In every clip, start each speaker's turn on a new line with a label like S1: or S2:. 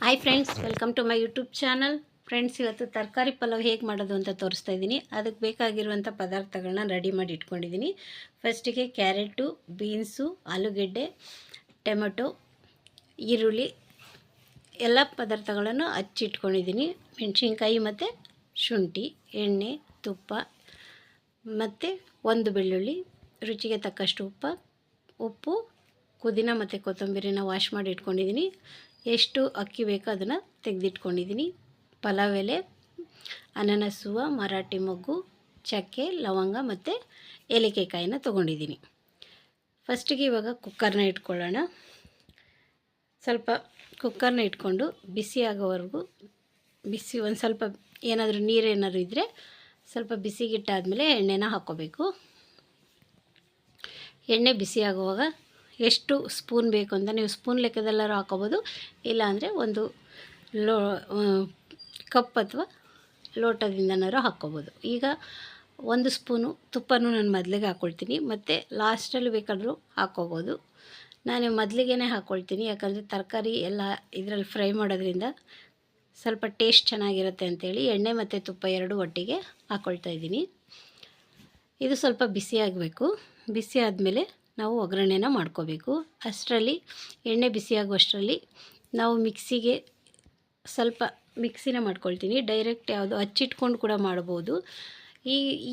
S1: Hi friends, welcome to my YouTube channel. Friends, ಇವತ್ತು ತರಕಾರಿ ಪಲಾವ್ ಹೇಗೆ ಮಾಡೋದು ಅಂತ ತೋರಿಸ್ತಾ ಇದ್ದೀನಿ. ಅದಕ್ಕೆ ಬೇಕಾಗಿರುವಂಥ ಪದಾರ್ಥಗಳನ್ನ ರೆಡಿ ಮಾಡಿ ಇಟ್ಕೊಂಡಿದ್ದೀನಿ. ಫಸ್ಟಿಗೆ ಕ್ಯಾರೆಟು, ಬೀನ್ಸು, ಆಲೂಗೆಡ್ಡೆ, ಟೊಮೆಟೊ, ಈರುಳ್ಳಿ ಎಲ್ಲ ಪದಾರ್ಥಗಳನ್ನು ಹಚ್ಚಿಟ್ಕೊಂಡಿದ್ದೀನಿ. ಮೆಣಸಿನ್ಕಾಯಿ ಮತ್ತು ಶುಂಠಿ, ಎಣ್ಣೆ, ತುಪ್ಪ ಮತ್ತು ಒಂದು ಬೆಳ್ಳುಳ್ಳಿ, ರುಚಿಗೆ ತಕ್ಕಷ್ಟು ಉಪ್ಪು, ಪುದೀನ ಮತ್ತು ಕೊತ್ತಂಬರಿನ ವಾಶ್ ಮಾಡಿ ಇಟ್ಕೊಂಡಿದ್ದೀನಿ. ಎಷ್ಟು ಅಕ್ಕಿ ಬೇಕೋ ಅದನ್ನು ತೆಗೆದಿಟ್ಕೊಂಡಿದ್ದೀನಿ. ಪಲಾವ್ ಎಲೆ, ಅನಾನಸ್ ಹೂವು, ಮರಾಠಿ ಮೊಗ್ಗು, ಚಕ್ಕೆ, ಲವಂಗ ಮತ್ತು ಏಲಕ್ಕಾಯಿನ ತೊಗೊಂಡಿದ್ದೀನಿ. ಫಸ್ಟಿಗೆ ಇವಾಗ ಕುಕ್ಕರ್ನ ಇಟ್ಕೊಳ್ಳೋಣ. ಸ್ವಲ್ಪ ಕುಕ್ಕರ್ನ ಇಟ್ಕೊಂಡು ಬಿಸಿ ಆಗೋವರೆಗೂ ಒಂದು ಸ್ವಲ್ಪ ಏನಾದರೂ ನೀರೇನಾದ್ರು ಇದ್ದರೆ ಸ್ವಲ್ಪ ಬಿಸಿಗಿಟ್ಟಾದಮೇಲೆ ಎಣ್ಣೆನ ಹಾಕ್ಕೋಬೇಕು. ಎಣ್ಣೆ ಬಿಸಿ ಆಗುವಾಗ ಎಷ್ಟು ಸ್ಪೂನ್ ಬೇಕು ಅಂತ ನೀವು ಸ್ಪೂನ್ ಲೆಕ್ಕದೆಲ್ಲರೂ ಹಾಕೋಬೋದು, ಇಲ್ಲಾಂದರೆ ಒಂದು ಕಪ್ ಅಥವಾ ಲೋಟದಿಂದನಾರು ಹಾಕ್ಕೋಬೋದು. ಈಗ ಒಂದು ಸ್ಪೂನು ತುಪ್ಪನೂ ನಾನು ಮೊದಲಿಗೆ ಹಾಕ್ಕೊಳ್ತೀನಿ, ಮತ್ತು ಲಾಸ್ಟಲ್ಲಿ ಬೇಕಾದರೂ ಹಾಕ್ಕೋಬೋದು. ನಾನು ಮೊದಲಿಗೆ ಹಾಕ್ಕೊಳ್ತೀನಿ, ಯಾಕಂದರೆ ತರಕಾರಿ ಎಲ್ಲ ಇದರಲ್ಲಿ ಫ್ರೈ ಮಾಡೋದ್ರಿಂದ ಸ್ವಲ್ಪ ಟೇಸ್ಟ್ ಚೆನ್ನಾಗಿರುತ್ತೆ ಅಂಥೇಳಿ ಎಣ್ಣೆ ಮತ್ತು ತುಪ್ಪ ಎರಡೂ ಒಟ್ಟಿಗೆ ಹಾಕ್ಕೊಳ್ತಾಯಿದ್ದೀನಿ. ಇದು ಸ್ವಲ್ಪ ಬಿಸಿ ಆಗಬೇಕು. ಬಿಸಿ ಆದಮೇಲೆ ನಾವು ಒಗ್ಗರಣೆನ ಮಾಡ್ಕೋಬೇಕು. ಅಷ್ಟರಲ್ಲಿ ಎಣ್ಣೆ ಬಿಸಿಯಾಗುವಷ್ಟರಲ್ಲಿ ನಾವು ಮಿಕ್ಸಿಗೆ ಸ್ವಲ್ಪ ಮಿಕ್ಸಿನ ಮಾಡ್ಕೊಳ್ತೀನಿ. ಡೈರೆಕ್ಟ್ ಯಾವುದು ಹಚ್ಚಿಟ್ಕೊಂಡು ಕೂಡ ಮಾಡ್ಬೋದು.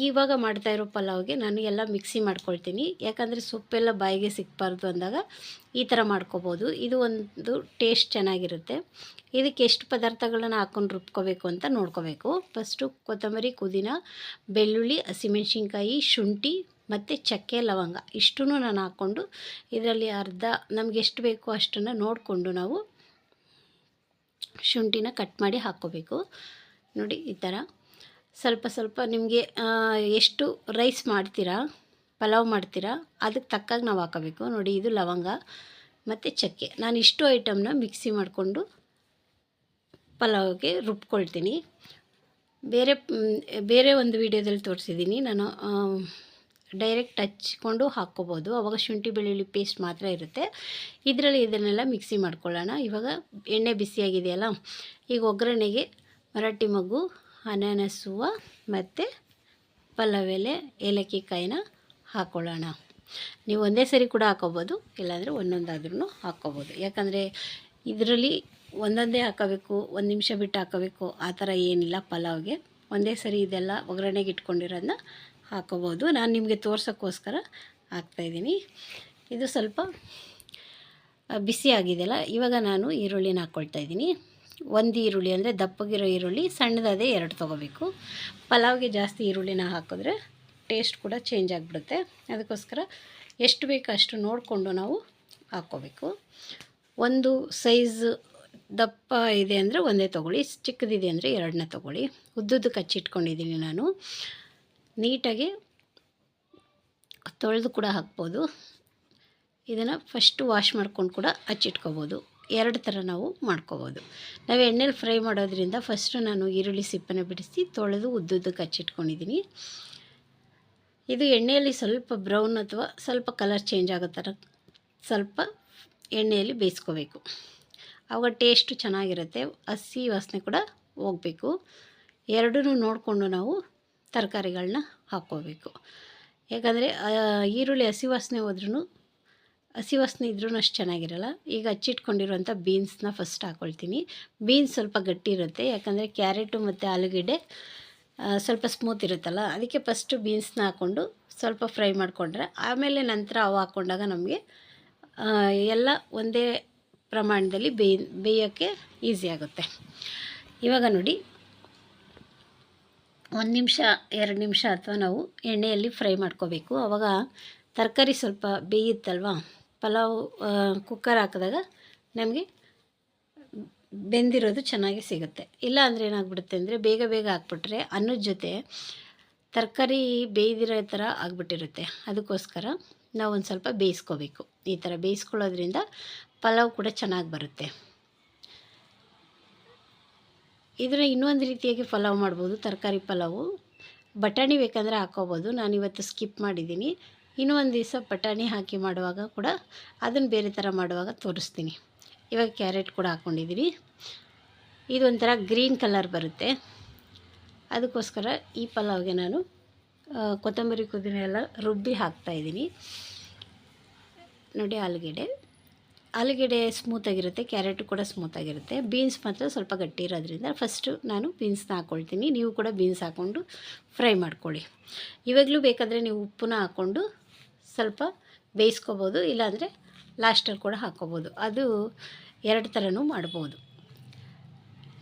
S1: ಇವಾಗ ಮಾಡ್ತಾಯಿರೋ ಪಲಾವ್ಗೆ ನಾನು ಎಲ್ಲ ಮಿಕ್ಸಿ ಮಾಡ್ಕೊಳ್ತೀನಿ, ಯಾಕಂದರೆ ಸೊಪ್ಪೆಲ್ಲ ಬಾಯಿಗೆ ಸಿಕ್ಕಬಾರ್ದು ಅಂದಾಗ ಈ ಥರ ಮಾಡ್ಕೋಬೋದು. ಇದು ಒಂದು ಟೇಸ್ಟ್ ಚೆನ್ನಾಗಿರುತ್ತೆ. ಇದಕ್ಕೆ ಎಷ್ಟು ಪದಾರ್ಥಗಳನ್ನು ಹಾಕ್ಕೊಂಡು ರುಬ್ಕೋಬೇಕು ಅಂತ ನೋಡ್ಕೋಬೇಕು. ಫಸ್ಟು ಕೊತ್ತಂಬರಿ, ಪುದೀನ, ಬೆಳ್ಳುಳ್ಳಿ, ಹಸಿಮೆಣ್ಸಿನ್ಕಾಯಿ, ಶುಂಠಿ ಮತ್ತು ಚಕ್ಕೆ, ಲವಂಗ ಇಷ್ಟೂ ನಾನು ಹಾಕ್ಕೊಂಡು ಇದರಲ್ಲಿ ಅರ್ಧ ನಮಗೆ ಎಷ್ಟು ಬೇಕೋ ಅಷ್ಟನ್ನು ನೋಡಿಕೊಂಡು ನಾವು ಶುಂಠಿನ ಕಟ್ ಮಾಡಿ ಹಾಕ್ಕೋಬೇಕು. ನೋಡಿ, ಈ ಥರ ಸ್ವಲ್ಪ ಸ್ವಲ್ಪ ನಿಮಗೆ ಎಷ್ಟು ರೈಸ್ ಮಾಡ್ತೀರಾ, ಪಲಾವ್ ಮಾಡ್ತೀರಾ, ಅದಕ್ಕೆ ತಕ್ಕಾಗಿ ನಾವು ಹಾಕೋಬೇಕು. ನೋಡಿ, ಇದು ಲವಂಗ ಮತ್ತು ಚಕ್ಕೆ. ನಾನು ಇಷ್ಟು ಐಟಮ್ನ ಮಿಕ್ಸಿ ಮಾಡಿಕೊಂಡು ಪಲಾವ್ಗೆ ರುಬ್ಕೊಳ್ತೀನಿ. ಬೇರೆ ಒಂದು ವಿಡಿಯೋದಲ್ಲಿ ತೋರಿಸಿದ್ದೀನಿ ನಾನು. ಡೈರೆಕ್ಟ್ ಹಚ್ಕೊಂಡು ಹಾಕ್ಕೋಬೋದು, ಆವಾಗ ಶುಂಠಿ ಬೆಳ್ಳುಳ್ಳಿ ಪೇಸ್ಟ್ ಮಾತ್ರ ಇರುತ್ತೆ. ಇದರಲ್ಲಿ ಇದನ್ನೆಲ್ಲ ಮಿಕ್ಸಿ ಮಾಡ್ಕೊಳ್ಳೋಣ. ಇವಾಗ ಎಣ್ಣೆ ಬಿಸಿಯಾಗಿದೆಯಲ್ಲ, ಈಗ ಒಗ್ಗರಣೆಗೆ ಮರಾಠಿ ಮೊಗ್ಗು, ಅನಾನಸ್ ಹೂವು ಮತ್ತು ಪಲಾವ್ ಎಲೆ, ಏಲಕ್ಕಾಯಿನ ಹಾಕ್ಕೊಳ್ಳೋಣ. ನೀವು ಒಂದೇ ಸರಿ ಕೂಡ ಹಾಕ್ಕೋಬೋದು, ಇಲ್ಲಾಂದರೆ ಒಂದೊಂದಾದ್ರೂ ಹಾಕ್ಕೋಬೋದು. ಯಾಕಂದರೆ ಇದರಲ್ಲಿ ಒಂದೊಂದೇ ಹಾಕೋಬೇಕು, ಒಂದು ನಿಮಿಷ ಬಿಟ್ಟು ಹಾಕೋಬೇಕು ಆ ಥರ ಏನಿಲ್ಲ. ಪಲಾವ್ಗೆ ಒಂದೇ ಸರಿ ಇದೆಲ್ಲ ಒಗ್ಗರಣೆಗೆ ಇಟ್ಕೊಂಡಿರೋದನ್ನ ಹಾಕೋಬೋದು. ನಾನು ನಿಮಗೆ ತೋರ್ಸೋಕ್ಕೋಸ್ಕರ ಹಾಕ್ತಾಯಿದ್ದೀನಿ. ಇದು ಸ್ವಲ್ಪ ಬಿಸಿ ಆಗಿದೆಯಲ್ಲ, ಇವಾಗ ನಾನು ಈರುಳ್ಳಿನ ಹಾಕ್ಕೊಳ್ತಾಯಿದ್ದೀನಿ. ಒಂದು ಈರುಳ್ಳಿ ಅಂದರೆ ದಪ್ಪಗಿರೋ ಈರುಳ್ಳಿ, ಸಣ್ಣದಾದೆ 2 ತೊಗೋಬೇಕು. ಪಲಾವ್ಗೆ ಜಾಸ್ತಿ ಈರುಳ್ಳಿನ ಹಾಕಿದ್ರೆ ಟೇಸ್ಟ್ ಕೂಡ ಚೇಂಜ್ ಆಗಿಬಿಡುತ್ತೆ. ಅದಕ್ಕೋಸ್ಕರ ಎಷ್ಟು ಬೇಕೋ ಅಷ್ಟು ನೋಡಿಕೊಂಡು ನಾವು ಹಾಕ್ಕೋಬೇಕು. ಒಂದು ಸೈಜ್ ದಪ್ಪ ಇದೆ ಅಂದರೆ ಒಂದೇ ತೊಗೊಳ್ಳಿ, ಚಿಕ್ಕದಿದೆ ಅಂದರೆ 2ನ ತೊಗೊಳ್ಳಿ. ಉದ್ದುದ್ದಕ್ಕೆ ಹಚ್ಚಿಟ್ಕೊಂಡಿದ್ದೀನಿ ನಾನು. ನೀಟಾಗಿ ತೊಳೆದು ಕೂಡ ಹಾಕ್ಬೋದು. ಇದನ್ನು ಫಸ್ಟು ವಾಶ್ ಮಾಡ್ಕೊಂಡು ಕೂಡ ಹಚ್ಚಿಟ್ಕೋಬೋದು. 2 ಥರ ನಾವು ಮಾಡ್ಕೋಬೋದು. ನಾವು ಎಣ್ಣೆಲಿ ಫ್ರೈ ಮಾಡೋದ್ರಿಂದ ಫಸ್ಟು ನಾನು ಈರುಳ್ಳಿ ಸಿಪ್ಪನ್ನು ಬಿಡಿಸಿ ತೊಳೆದು ಉದ್ದುದ್ದಕ್ಕೆ ಹಚ್ಚಿಟ್ಕೊಂಡಿದ್ದೀನಿ. ಇದು ಎಣ್ಣೆಯಲ್ಲಿ ಸ್ವಲ್ಪ ಬ್ರೌನ್ ಅಥವಾ ಸ್ವಲ್ಪ ಕಲರ್ ಚೇಂಜ್ ಆಗೋ ಥರ ಸ್ವಲ್ಪ ಎಣ್ಣೆಯಲ್ಲಿ ಬೇಯಿಸ್ಕೋಬೇಕು. ಆವಾಗ ಟೇಸ್ಟು ಚೆನ್ನಾಗಿರುತ್ತೆ, ಹಸಿ ವಾಸನೆ ಕೂಡ ಹೋಗಬೇಕು. ಎರಡೂ ನೋಡಿಕೊಂಡು ನಾವು ತರಕಾರಿಗಳನ್ನ ಹಾಕ್ಕೋಬೇಕು. ಯಾಕಂದರೆ ಈರುಳ್ಳಿ ಹಸಿ ವಾಸನೆ ಇದ್ರೂ ಅಷ್ಟು ಚೆನ್ನಾಗಿರಲ್ಲ. ಈಗ ಹಚ್ಚಿಟ್ಕೊಂಡಿರುವಂಥ ಬೀನ್ಸ್ನ ಫಸ್ಟ್ ಹಾಕ್ಕೊಳ್ತೀನಿ. ಬೀನ್ಸ್ ಸ್ವಲ್ಪ ಗಟ್ಟಿ ಇರುತ್ತೆ, ಯಾಕಂದರೆ ಕ್ಯಾರೆಟು ಮತ್ತು ಆಲೂಗೆಡ್ಡೆ ಸ್ವಲ್ಪ ಸ್ಮೂತ್ ಇರುತ್ತಲ್ಲ, ಅದಕ್ಕೆ ಫಸ್ಟು ಬೀನ್ಸ್ನ ಹಾಕ್ಕೊಂಡು ಸ್ವಲ್ಪ ಫ್ರೈ ಮಾಡಿಕೊಂಡ್ರೆ ಆಮೇಲೆ ನಂತರ ಅವು ಹಾಕ್ಕೊಂಡಾಗ ನಮಗೆ ಎಲ್ಲ ಒಂದೇ ಪ್ರಮಾಣದಲ್ಲಿ ಬೇಯೋಕ್ಕೆ ಈಸಿ ಆಗುತ್ತೆ. ಇವಾಗ ನೋಡಿ, 1 ನಿಮಿಷ 2 ನಿಮಿಷ ಅಥವಾ ನಾವು ಎಣ್ಣೆಯಲ್ಲಿ ಫ್ರೈ ಮಾಡ್ಕೋಬೇಕು. ಆವಾಗ ತರಕಾರಿ ಸ್ವಲ್ಪ ಬೇಯುತ್ತಲ್ವ, ಪಲಾವ್ ಕುಕ್ಕರ್ ಹಾಕಿದಾಗ ನಮಗೆ ಬೆಂದಿರೋದು ಚೆನ್ನಾಗಿ ಸಿಗುತ್ತೆ. ಇಲ್ಲ ಅಂದರೆ ಏನಾಗ್ಬಿಡುತ್ತೆ ಅಂದರೆ ಬೇಗ ಹಾಕ್ಬಿಟ್ರೆ ಅನ್ನದ ಜೊತೆ ತರಕಾರಿ ಬೇಯ್ದಿರೋ ಥರ ಆಗಿಬಿಟ್ಟಿರುತ್ತೆ. ಅದಕ್ಕೋಸ್ಕರ ನಾವು ಒಂದು ಸ್ವಲ್ಪ ಬೇಯಿಸ್ಕೋಬೇಕು. ಈ ಥರ ಬೇಯಿಸ್ಕೊಳ್ಳೋದ್ರಿಂದ ಪಲಾವ್ ಕೂಡ ಚೆನ್ನಾಗಿ ಬರುತ್ತೆ. ಇದನ್ನು ಇನ್ನೊಂದು ರೀತಿಯಾಗಿ ಪಲಾವ್ ಮಾಡ್ಬೋದು. ತರಕಾರಿ ಪಲಾವು ಬಟಾಣಿ ಬೇಕಂದರೆ ಹಾಕ್ಕೋಬೋದು. ನಾನಿವತ್ತು ಸ್ಕಿಪ್ ಮಾಡಿದ್ದೀನಿ. ಇನ್ನೂ ಒಂದು ದಿವಸ ಬಟಾಣಿ ಹಾಕಿ ಮಾಡುವಾಗ ಕೂಡ ಅದನ್ನು ಬೇರೆ ಥರ ಮಾಡುವಾಗ ತೋರಿಸ್ತೀನಿ. ಇವಾಗ ಕ್ಯಾರೆಟ್ ಕೂಡ ಹಾಕ್ಕೊಂಡಿದ್ದೀನಿ. ಇದೊಂಥರ ಗ್ರೀನ್ ಕಲರ್ ಬರುತ್ತೆ, ಅದಕ್ಕೋಸ್ಕರ ಈ ಪಲಾವ್ಗೆ ನಾನು ಕೊತ್ತಂಬರಿ ಪುದೀನ ಎಲ್ಲ ರುಬ್ಬಿ ಹಾಕ್ತಾಯಿದ್ದೀನಿ. ನೋಡಿ, ಆಲೂಗೆಡ್ಡೆ ಸ್ಮೂತಾಗಿರುತ್ತೆ, ಕ್ಯಾರೆಟು ಕೂಡ ಸ್ಮೂತಾಗಿರುತ್ತೆ. ಬೀನ್ಸ್ ಮಾತ್ರ ಸ್ವಲ್ಪ ಗಟ್ಟಿ ಇರೋದ್ರಿಂದ ಫಸ್ಟು ನಾನು ಬೀನ್ಸ್ನ ಹಾಕ್ಕೊಳ್ತೀನಿ. ನೀವು ಕೂಡ ಬೀನ್ಸ್ ಹಾಕ್ಕೊಂಡು ಫ್ರೈ ಮಾಡ್ಕೊಳ್ಳಿ. ಇವಾಗಲೂ ಬೇಕಾದರೆ ನೀವು ಉಪ್ಪನ್ನ ಹಾಕ್ಕೊಂಡು ಸ್ವಲ್ಪ ಬೇಯಿಸ್ಕೊಬೋದು, ಇಲ್ಲಾಂದರೆ ಲಾಸ್ಟಲ್ಲಿ ಕೂಡ ಹಾಕ್ಕೋಬೋದು. ಅದು ಎರಡು ಥರನೂ ಮಾಡ್ಬೋದು.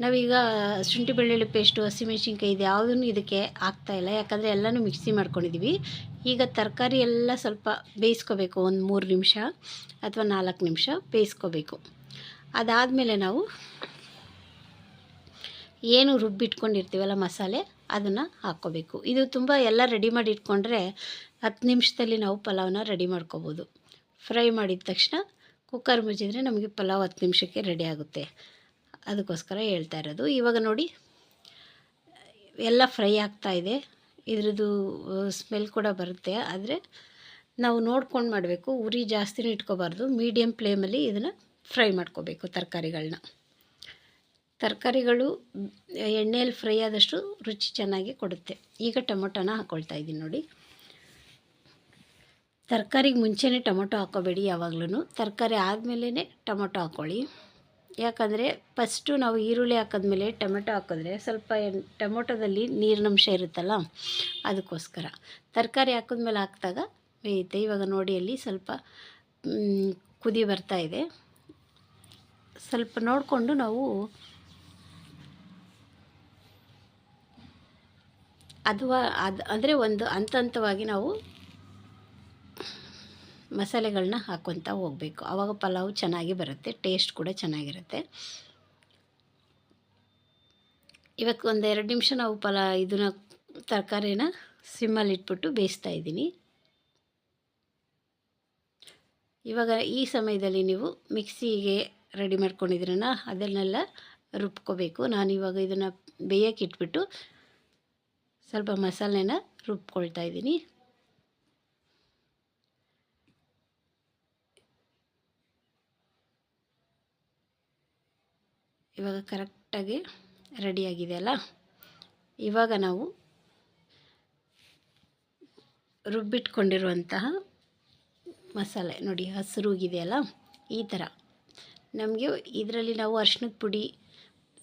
S1: ನಾವೀಗ ಶುಂಠಿ ಬೆಳ್ಳುಳ್ಳಿ ಪೇಸ್ಟು, ಹಸಿಮೆಣ್ಸಿನ್ಕಾಯಿ ಇದು ಯಾವುದೂ ಇದಕ್ಕೆ ಹಾಕ್ತಾಯಿಲ್ಲ, ಯಾಕಂದರೆ ಎಲ್ಲನೂ ಮಿಕ್ಸಿ ಮಾಡ್ಕೊಂಡಿದ್ದೀವಿ. ಈಗ ತರಕಾರಿ ಎಲ್ಲ ಸ್ವಲ್ಪ ಬೇಯಿಸ್ಕೋಬೇಕು, ಒಂದು 3 ನಿಮಿಷ ಅಥವಾ 4 ನಿಮಿಷ ಬೇಯಿಸ್ಕೋಬೇಕು. ಅದಾದಮೇಲೆ ನಾವು ಏನು ರುಬ್ಬಿಟ್ಕೊಂಡಿರ್ತೀವಲ್ಲ ಮಸಾಲೆ, ಅದನ್ನು ಹಾಕ್ಕೋಬೇಕು. ಇದು ತುಂಬ ಎಲ್ಲ ರೆಡಿ ಮಾಡಿ ಇಟ್ಕೊಂಡ್ರೆ 10 ನಿಮಿಷದಲ್ಲಿ ನಾವು ಪಲಾವ್ನ ರೆಡಿ ಮಾಡ್ಕೋಬೋದು. ಫ್ರೈ ಮಾಡಿದ ತಕ್ಷಣ ಕುಕ್ಕರ್ ಮುಚ್ಚಿದ್ರೆ ನಮಗೆ ಪಲಾವ್ 10 ನಿಮಿಷಕ್ಕೆ ರೆಡಿ ಆಗುತ್ತೆ. ಅದಕ್ಕೋಸ್ಕರ ಹೇಳ್ತಾ ಇರೋದು. ಇವಾಗ ನೋಡಿ, ಎಲ್ಲ ಫ್ರೈ ಆಗ್ತಾಯಿದೆ. ಇದ್ರದ್ದು ಸ್ಮೆಲ್ ಕೂಡ ಬರುತ್ತೆ, ಆದರೆ ನಾವು ನೋಡ್ಕೊಂಡು ಮಾಡಬೇಕು. ಉರಿ ಜಾಸ್ತಿನೂ ಇಟ್ಕೋಬಾರ್ದು, ಮೀಡಿಯಮ್ ಫ್ಲೇಮಲ್ಲಿ ಇದನ್ನು ಫ್ರೈ ಮಾಡ್ಕೋಬೇಕು. ತರಕಾರಿಗಳು ಎಣ್ಣೆಯಲ್ಲಿ ಫ್ರೈ ಆದಷ್ಟು ರುಚಿ ಚೆನ್ನಾಗಿ ಕೊಡುತ್ತೆ. ಈಗ ಟೊಮೊಟೊನ ಹಾಕ್ಕೊಳ್ತಾ ಇದ್ದೀನಿ ನೋಡಿ. ತರಕಾರಿಗೆ ಮುಂಚೆನೇ ಟೊಮೊಟೊ ಹಾಕ್ಕೋಬೇಡಿ, ಯಾವಾಗಲೂ ತರಕಾರಿ ಆದಮೇಲೆ ಟೊಮೊಟೊ ಹಾಕ್ಕೊಳ್ಳಿ. ಯಾಕಂದರೆ ಫಸ್ಟು ನಾವು ಈರುಳ್ಳಿ ಹಾಕಿದ್ಮೇಲೆ ಟೊಮೆಟೊ ಹಾಕಿದ್ರೆ ಸ್ವಲ್ಪ ಟೊಮೊಟೊದಲ್ಲಿ ನೀರಿನಂಶ ಇರುತ್ತಲ್ಲ, ಅದಕ್ಕೋಸ್ಕರ ತರಕಾರಿ ಹಾಕಿದ್ಮೇಲೆ ಹಾಕಿದಾಗ ಬೇಯುತ್ತೆ. ಇವಾಗ ನೋಡಿ, ಅಲ್ಲಿ ಸ್ವಲ್ಪ ಕುದಿ ಬರ್ತಾ ಇದೆ. ಸ್ವಲ್ಪ ನೋಡಿಕೊಂಡು ನಾವು ಅಂದರೆ ಒಂದು ಹಂತವಾಗಿ ನಾವು ಮಸಾಲೆಗಳನ್ನ ಹಾಕ್ಕೊತಾ ಹೋಗಬೇಕು. ಆವಾಗ ಪಲಾವ್ ಚೆನ್ನಾಗಿ ಬರುತ್ತೆ, ಟೇಸ್ಟ್ ಕೂಡ ಚೆನ್ನಾಗಿರುತ್ತೆ. ಇವಾಗ ಒಂದು 2 ನಿಮಿಷ ನಾವು ಇದನ್ನು ತರಕಾರಿನ ಸಿಮ್ಮಲ್ಲಿ ಇಟ್ಬಿಟ್ಟು ಬೇಯಿಸ್ತಾ ಇದ್ದೀನಿ. ಇವಾಗ ಈ ಸಮಯದಲ್ಲಿ ನೀವು ಮಿಕ್ಸಿಗೆ ರೆಡಿ ಮಾಡ್ಕೊಂಡಿದ್ರನ್ನ ಅದನ್ನೆಲ್ಲ ರುಬ್ಕೋಬೇಕು. ನಾನಿವಾಗ ಇದನ್ನು ಬೇಯಕ್ಕೆ ಇಟ್ಬಿಟ್ಟು ಸ್ವಲ್ಪ ಮಸಾಲೆನ ರುಬ್ಕೊಳ್ತಾ ಇದ್ದೀನಿ. ಇವಾಗ ಕರೆಕ್ಟಾಗಿ ರೆಡಿಯಾಗಿದೆ ಅಲ್ಲ. ಇವಾಗ ನಾವು ರುಬ್ಬಿಟ್ಕೊಂಡಿರುವಂತಹ ಮಸಾಲೆ ನೋಡಿ, ಹಸಿರುಗಿದೆಯಲ್ಲ, ಈ ಥರ. ನಮಗೆ ಇದರಲ್ಲಿ ನಾವು ಅರಿಶಿಣದ ಪುಡಿ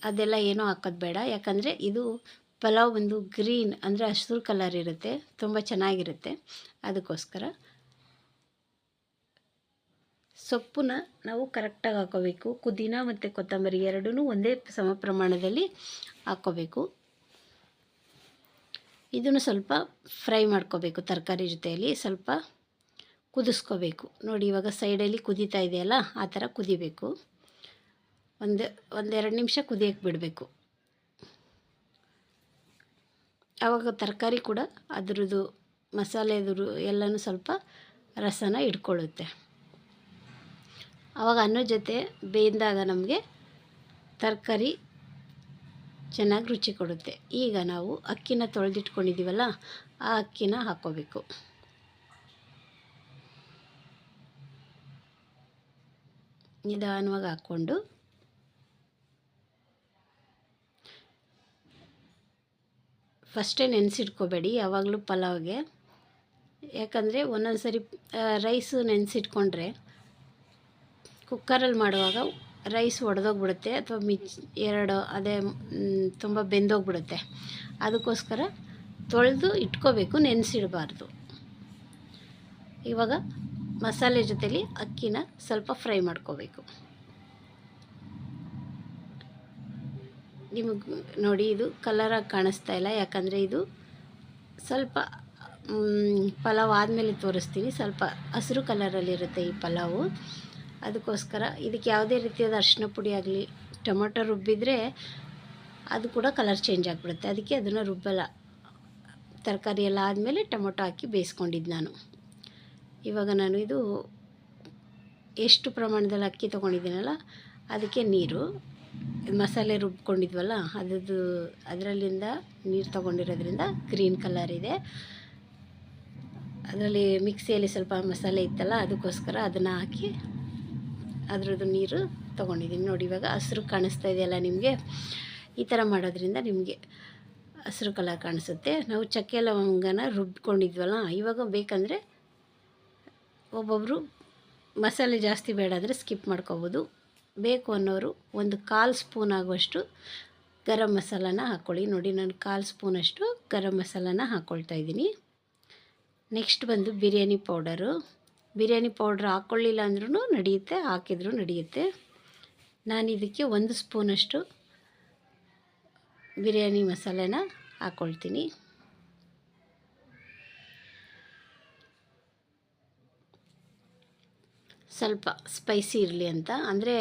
S1: ಅದೆಲ್ಲ ಏನೂ ಹಾಕೋದು ಬೇಡ, ಯಾಕಂದರೆ ಇದು ಪಲಾವ್ ಒಂದು ಗ್ರೀನ್ ಅಂದರೆ ಹಸಿರು ಕಲರ್ ಇರುತ್ತೆ, ತುಂಬ ಚೆನ್ನಾಗಿರುತ್ತೆ. ಅದಕ್ಕೋಸ್ಕರ ಸೊಪ್ಪನ್ನ ನಾವು ಕರೆಕ್ಟಾಗಿ ಹಾಕ್ಕೋಬೇಕು. ಪುದೀನ ಮತ್ತು ಕೊತ್ತಂಬರಿ ಎರಡೂ ಒಂದೇ ಸಮ ಪ್ರಮಾಣದಲ್ಲಿ ಹಾಕ್ಕೋಬೇಕು. ಇದನ್ನು ಸ್ವಲ್ಪ ಫ್ರೈ ಮಾಡ್ಕೋಬೇಕು. ತರಕಾರಿ ಜೊತೆಯಲ್ಲಿ ಸ್ವಲ್ಪ ಕುದಿಸ್ಕೋಬೇಕು. ನೋಡಿ, ಇವಾಗ ಸೈಡಲ್ಲಿ ಕುದೀತಾ ಇದೆಯಲ್ಲ, ಆ ಥರ ಕುದಿಬೇಕು. ಒಂದೆರಡು ನಿಮಿಷ ಕುದಿಯೋಕ್ಕೆ ಬಿಡಬೇಕು. ಆವಾಗ ತರಕಾರಿ ಕೂಡ ಅದರದ್ದು ಮಸಾಲೆದು ಎಲ್ಲನೂ ಸ್ವಲ್ಪ ರಸನ ಇಟ್ಕೊಳ್ಳುತ್ತೆ. ಆವಾಗ ಅನ್ನೋ ಜೊತೆ ಬೇಯ್ದಾಗ ನಮಗೆ ತರಕಾರಿ ಚೆನ್ನಾಗಿ ರುಚಿ ಕೊಡುತ್ತೆ. ಈಗ ನಾವು ಅಕ್ಕಿನ ತೊಳೆದಿಟ್ಕೊಂಡಿದ್ದೀವಲ್ಲ, ಆ ಅಕ್ಕಿನ ಹಾಕ್ಕೋಬೇಕು. ನಿಧಾನವಾಗಿ ಹಾಕ್ಕೊಂಡು ಫಸ್ಟೇ ನೆನೆಸಿಟ್ಕೋಬೇಡಿ ಯಾವಾಗಲೂ ಪಲಾವ್ಗೆ. ಯಾಕಂದರೆ ಒಂದೊಂದು ಸರಿ ರೈಸು ನೆನೆಸಿಟ್ಕೊಂಡ್ರೆ ಕುಕ್ಕರಲ್ಲಿ ಮಾಡುವಾಗ ರೈಸ್ ಒಡೆದೋಗ್ಬಿಡುತ್ತೆ, ಅಥವಾ ಅದೇ ತುಂಬ ಬೆಂದೋಗ್ಬಿಡುತ್ತೆ. ಅದಕ್ಕೋಸ್ಕರ ತೊಳೆದು ಇಟ್ಕೋಬೇಕು, ನೆನೆಸಿಡಬಾರ್ದು. ಇವಾಗ ಮಸಾಲೆ ಜೊತೆಲಿ ಅಕ್ಕಿನ ಸ್ವಲ್ಪ ಫ್ರೈ ಮಾಡ್ಕೋಬೇಕು. ನಿಮಗೆ ನೋಡಿ, ಇದು ಕಲರಾಗಿ ಕಾಣಿಸ್ತಾ ಇಲ್ಲ, ಯಾಕಂದರೆ ಇದು ಸ್ವಲ್ಪ ಪಲಾವ್ ಆದಮೇಲೆ ತೋರಿಸ್ತೀನಿ. ಸ್ವಲ್ಪ ಹಸಿರು ಕಲರಲ್ಲಿರುತ್ತೆ ಈ ಪಲಾವು. ಅದಕ್ಕೋಸ್ಕರ ಇದಕ್ಕೆ ಯಾವುದೇ ರೀತಿಯಾದ ಅರಿಶಿನ ಪುಡಿ ಆಗಲಿ, ಟೊಮೊಟೊ ರುಬ್ಬಿದರೆ ಅದು ಕೂಡ ಕಲರ್ ಚೇಂಜ್ ಆಗಿಬಿಡುತ್ತೆ. ಅದಕ್ಕೆ ಅದನ್ನು ರುಬ್ಬಲ್ಲ. ತರಕಾರಿ ಎಲ್ಲ ಆದಮೇಲೆ ಟೊಮೊಟೊ ಹಾಕಿ ಬೇಯಿಸ್ಕೊಂಡಿದ್ದು ನಾನು. ಇವಾಗ ನಾನು ಇದು ಎಷ್ಟು ಪ್ರಮಾಣದಲ್ಲಿ ಅಕ್ಕಿ ತೊಗೊಂಡಿದ್ದೀನಲ್ಲ, ಅದಕ್ಕೆ ನೀರು, ಮಸಾಲೆ ರುಬ್ಕೊಂಡಿದ್ವಲ್ಲ ಅದರಲ್ಲಿಂದ ನೀರು ತೊಗೊಂಡಿರೋದ್ರಿಂದ ಗ್ರೀನ್ ಕಲರ್ ಇದೆ. ಅದರಲ್ಲಿ ಮಿಕ್ಸಿಯಲ್ಲಿ ಸ್ವಲ್ಪ ಮಸಾಲೆ ಇತ್ತಲ್ಲ, ಅದಕ್ಕೋಸ್ಕರ ಅದನ್ನು ಹಾಕಿ ಅದರದ್ದು ನೀರು ತೊಗೊಂಡಿದ್ದೀನಿ ನೋಡಿ. ಇವಾಗ ಹಸಿರು ಕಾಣಿಸ್ತಾ ಇದೆಯಲ್ಲ ನಿಮಗೆ, ಈ ಥರ ಮಾಡೋದ್ರಿಂದ ನಿಮಗೆ ಹಸಿರು ಕಲರ್ ಕಾಣಿಸುತ್ತೆ. ನಾವು ಚಕ್ಕೆ ಲವಂಗನ ರುಬ್ಕೊಂಡಿದ್ವಲ್ಲ, ಇವಾಗ ಬೇಕಂದರೆ ಒಬ್ಬೊಬ್ಬರು ಮಸಾಲೆ ಜಾಸ್ತಿ ಬೇಡ ಅಂದರೆ ಸ್ಕಿಪ್ ಮಾಡ್ಕೋಬೋದು. ಬೇಕು ಅನ್ನೋರು 1/4 ಸ್ಪೂನ್ ಆಗುವಷ್ಟು ಗರಂ ಮಸಾಲಾನ ಹಾಕ್ಕೊಳ್ಳಿ. ನೋಡಿ ನಾನು 1/4 ಸ್ಪೂನಷ್ಟು ಗರಂ ಮಸಾಲಾನ ಹಾಕ್ಕೊಳ್ತಾ ಇದ್ದೀನಿ. ನೆಕ್ಸ್ಟ್ ಬಂದು ಬಿರಿಯಾನಿ ಪೌಡರು. ಬಿರಿಯಾನಿ ಪೌಡ್ರ್ ಹಾಕ್ಕೊಳ್ಳಿಲ್ಲ ಅಂದ್ರೂ ನಡೆಯುತ್ತೆ, ಹಾಕಿದ್ರೂ ನಡೆಯುತ್ತೆ. ನಾನು ಇದಕ್ಕೆ 1 ಸ್ಪೂನಷ್ಟು ಬಿರಿಯಾನಿ ಮಸಾಲೆನ ಹಾಕ್ಕೊಳ್ತೀನಿ. ಸ್ವಲ್ಪ ಸ್ಪೈಸಿ ಇರಲಿ ಅಂತ, ಅಂದರೆ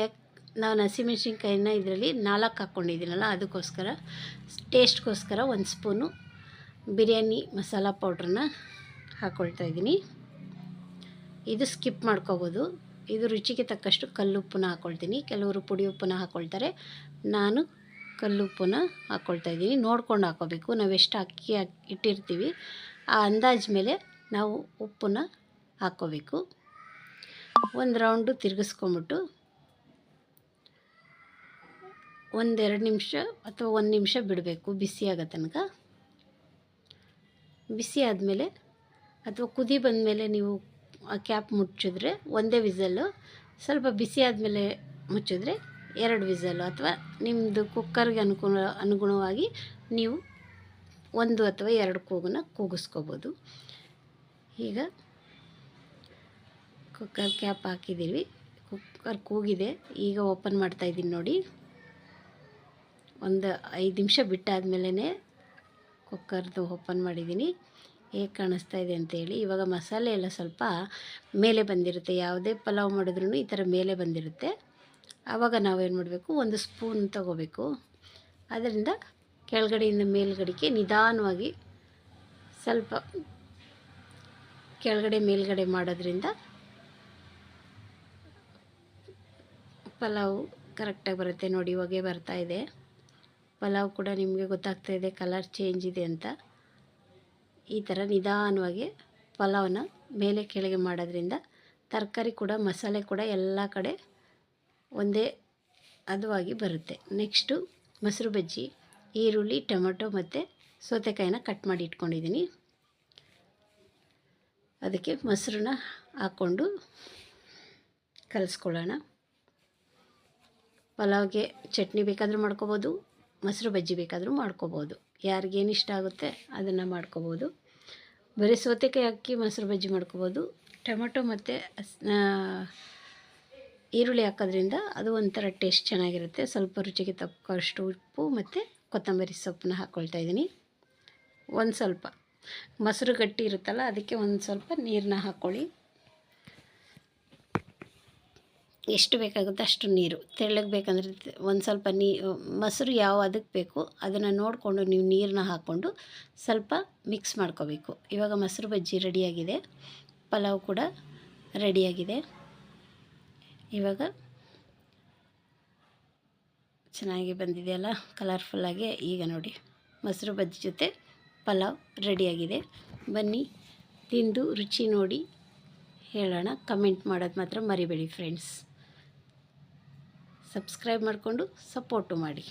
S1: ನಾನು ಹಸಿಮೆಣ್ಸಿನ್ಕಾಯಿನ ಇದರಲ್ಲಿ 4 ಹಾಕ್ಕೊಂಡಿದ್ದೀನಲ್ಲ, ಅದಕ್ಕೋಸ್ಕರ ಟೇಸ್ಟ್ಗೋಸ್ಕರ 1 ಸ್ಪೂನು ಬಿರಿಯಾನಿ ಮಸಾಲ ಪೌಡ್ರನ್ನ ಹಾಕ್ಕೊಳ್ತಾ ಇದ್ದೀನಿ. ಇದು ಸ್ಕಿಪ್ ಮಾಡ್ಕೋಬೋದು. ಇದು ರುಚಿಗೆ ತಕ್ಕಷ್ಟು ಕಲ್ಲುಪ್ಪನ್ನ ಹಾಕ್ಕೊಳ್ತೀನಿ. ಕೆಲವರು ಪುಡಿ ಉಪ್ಪನ್ನ ಹಾಕ್ಕೊಳ್ತಾರೆ, ನಾನು ಕಲ್ಲುಪ್ಪನ್ನ ಹಾಕ್ಕೊಳ್ತಾ ಇದ್ದೀನಿ. ನೋಡ್ಕೊಂಡು ಹಾಕ್ಕೋಬೇಕು. ನಾವು ಎಷ್ಟು ಅಕ್ಕಿ ಇಟ್ಟಿರ್ತೀವಿ ಆ ಅಂದಾಜು ಮೇಲೆ ನಾವು ಉಪ್ಪನ್ನ ಹಾಕ್ಕೋಬೇಕು. ಒಂದು ರೌಂಡು ತಿರುಗಿಸ್ಕೊಂಬಿಟ್ಟು 1-2 ನಿಮಿಷ ಅಥವಾ 1 ನಿಮಿಷ ಬಿಡಬೇಕು ಬಿಸಿ ಆಗೋ ತನಕ. ಬಿಸಿ ಆದಮೇಲೆ ಅಥವಾ ಕುದಿ ಬಂದಮೇಲೆ ನೀವು ಕ್ಯಾಪ್ ಮುಚ್ಚಿದ್ರೆ ಒಂದೇ ವಿಸಲ್ಲು, ಸ್ವಲ್ಪ ಬಿಸಿ ಆದಮೇಲೆ ಮುಚ್ಚಿದ್ರೆ 2 ವಿಸಲ್ಲು, ಅಥವಾ ನಿಮ್ಮದು ಕುಕ್ಕರ್ಗೆ ಅನುಗುಣವಾಗಿ ನೀವು 1 ಅಥವಾ 2 ಕೂಗನ್ನ ಕೂಗಿಸ್ಕೋಬೋದು. ಈಗ ಕುಕ್ಕರ್ ಕ್ಯಾಪ್ ಹಾಕಿದ್ದೀವಿ, ಕುಕ್ಕರ್ ಕೂಗಿದೆ. ಈಗ ಓಪನ್ ಮಾಡ್ತಾಯಿದ್ದೀನಿ ನೋಡಿ. ಒಂದು 5 ನಿಮಿಷ ಬಿಟ್ಟಾದಮೇಲೆ ಕುಕ್ಕರ್ದು ಓಪನ್ ಮಾಡಿದ್ದೀನಿ. ಹೇಗೆ ಕಾಣಿಸ್ತಾ ಇದೆ ಅಂತೇಳಿ. ಇವಾಗ ಮಸಾಲೆ ಎಲ್ಲ ಸ್ವಲ್ಪ ಮೇಲೆ ಬಂದಿರುತ್ತೆ. ಯಾವುದೇ ಪಲಾವ್ ಮಾಡಿದ್ರೂ ಈ ಥರ ಮೇಲೆ ಬಂದಿರುತ್ತೆ. ಆವಾಗ ನಾವೇನು ಮಾಡಬೇಕು, 1 ಸ್ಪೂನ್ ತಗೋಬೇಕು. ಅದರಿಂದ ಕೆಳಗಡೆಯಿಂದ ಮೇಲ್ಗಡೆಗೆ ನಿಧಾನವಾಗಿ ಸ್ವಲ್ಪ ಕೆಳಗಡೆ ಮೇಲ್ಗಡೆ ಮಾಡೋದ್ರಿಂದ ಪಲಾವು ಕರೆಕ್ಟಾಗಿ ಬರುತ್ತೆ. ನೋಡಿ ಹೊಗೆ ಬರ್ತಾ ಇದೆ. ಪಲಾವ್ ಕೂಡ ನಿಮಗೆ ಗೊತ್ತಾಗ್ತಾ ಇದೆ ಕಲರ್ ಚೇಂಜ್ ಇದೆ ಅಂತ. ಈ ಥರ ನಿಧಾನವಾಗಿ ಪಲಾವನ್ನ ಮೇಲೆ ಕೆಳಗೆ ಮಾಡೋದ್ರಿಂದ ತರಕಾರಿ ಕೂಡ ಮಸಾಲೆ ಕೂಡ ಎಲ್ಲ ಕಡೆ ಒಂದೇ ಹದವಾಗಿ ಬರುತ್ತೆ. ನೆಕ್ಸ್ಟು ಮೊಸರು ಬಜ್ಜಿ, ಈರುಳ್ಳಿ, ಟೊಮೆಟೊ ಮತ್ತು ಸೌತೆಕಾಯಿನ ಕಟ್ ಮಾಡಿ ಇಟ್ಕೊಂಡಿದ್ದೀನಿ. ಅದಕ್ಕೆ ಮೊಸರನ್ನ ಹಾಕ್ಕೊಂಡು ಕಲಿಸ್ಕೊಳ್ಳೋಣ. ಪಲಾವ್ಗೆ ಚಟ್ನಿ ಬೇಕಾದರೂ ಮಾಡ್ಕೋಬೋದು, ಮೊಸರು ಬಜ್ಜಿ ಬೇಕಾದರೂ ಮಾಡ್ಕೋಬೋದು. ಯಾರಿಗೇನು ಇಷ್ಟ ಆಗುತ್ತೆ ಅದನ್ನು ಮಾಡ್ಕೋಬೋದು. ಬರೀ ಸೌತೆಕಾಯಿ ಹಾಕಿ ಮೊಸರು ಬಜ್ಜಿ ಮಾಡ್ಕೋಬೋದು. ಟೊಮೆಟೊ ಮತ್ತು ಈರುಳ್ಳಿ ಹಾಕೋದ್ರಿಂದ ಅದು ಒಂಥರ ಟೇಸ್ಟ್ ಚೆನ್ನಾಗಿರುತ್ತೆ. ಸ್ವಲ್ಪ ರುಚಿಗೆ ತಕ್ಕಷ್ಟು ಉಪ್ಪು ಮತ್ತು ಕೊತ್ತಂಬರಿ ಸೊಪ್ಪನ್ನ ಹಾಕ್ಕೊಳ್ತಾ ಇದ್ದೀನಿ. ಒಂದು ಸ್ವಲ್ಪ ಮೊಸರು ಗಟ್ಟಿ ಇರುತ್ತಲ್ಲ, ಅದಕ್ಕೆ ಒಂದು ಸ್ವಲ್ಪ ನೀರನ್ನ ಹಾಕ್ಕೊಳ್ಳಿ. ಎಷ್ಟು ಬೇಕಾಗುತ್ತೆ ಅಷ್ಟು ನೀರು. ತೆಳ್ಳಗೆ ಬೇಕಂದರೆ ಒಂದು ಸ್ವಲ್ಪ ಮೊಸರು ಯಾವ ಅದಕ್ಕೆ ಬೇಕು ಅದನ್ನು ನೋಡಿಕೊಂಡು ನೀವು ನೀರನ್ನ ಹಾಕ್ಕೊಂಡು ಸ್ವಲ್ಪ ಮಿಕ್ಸ್ ಮಾಡ್ಕೋಬೇಕು. ಇವಾಗ ಮೊಸರು ಬಜ್ಜಿ ರೆಡಿಯಾಗಿದೆ, ಪಲಾವ್ ಕೂಡ ರೆಡಿಯಾಗಿದೆ. ಇವಾಗ ಚೆನ್ನಾಗಿ ಬಂದಿದೆಯಲ್ಲ ಕಲರ್ಫುಲ್ಲಾಗಿ. ಈಗ ನೋಡಿ ಮೊಸರು ಬಜ್ಜಿ ಜೊತೆ ಪಲಾವ್ ರೆಡಿಯಾಗಿದೆ. ಬನ್ನಿ ತಿಂದು ರುಚಿ ನೋಡಿ ಹೇಳೋಣ. ಕಮೆಂಟ್ ಮಾಡೋದು ಮಾತ್ರ ಮರಿಬೇಡಿ ಫ್ರೆಂಡ್ಸ್. ಸಬ್ಸ್ಕ್ರೈಬ್ ಮಾಡಿಕೊಂಡು ಸಪೋರ್ಟು ಮಾಡಿ.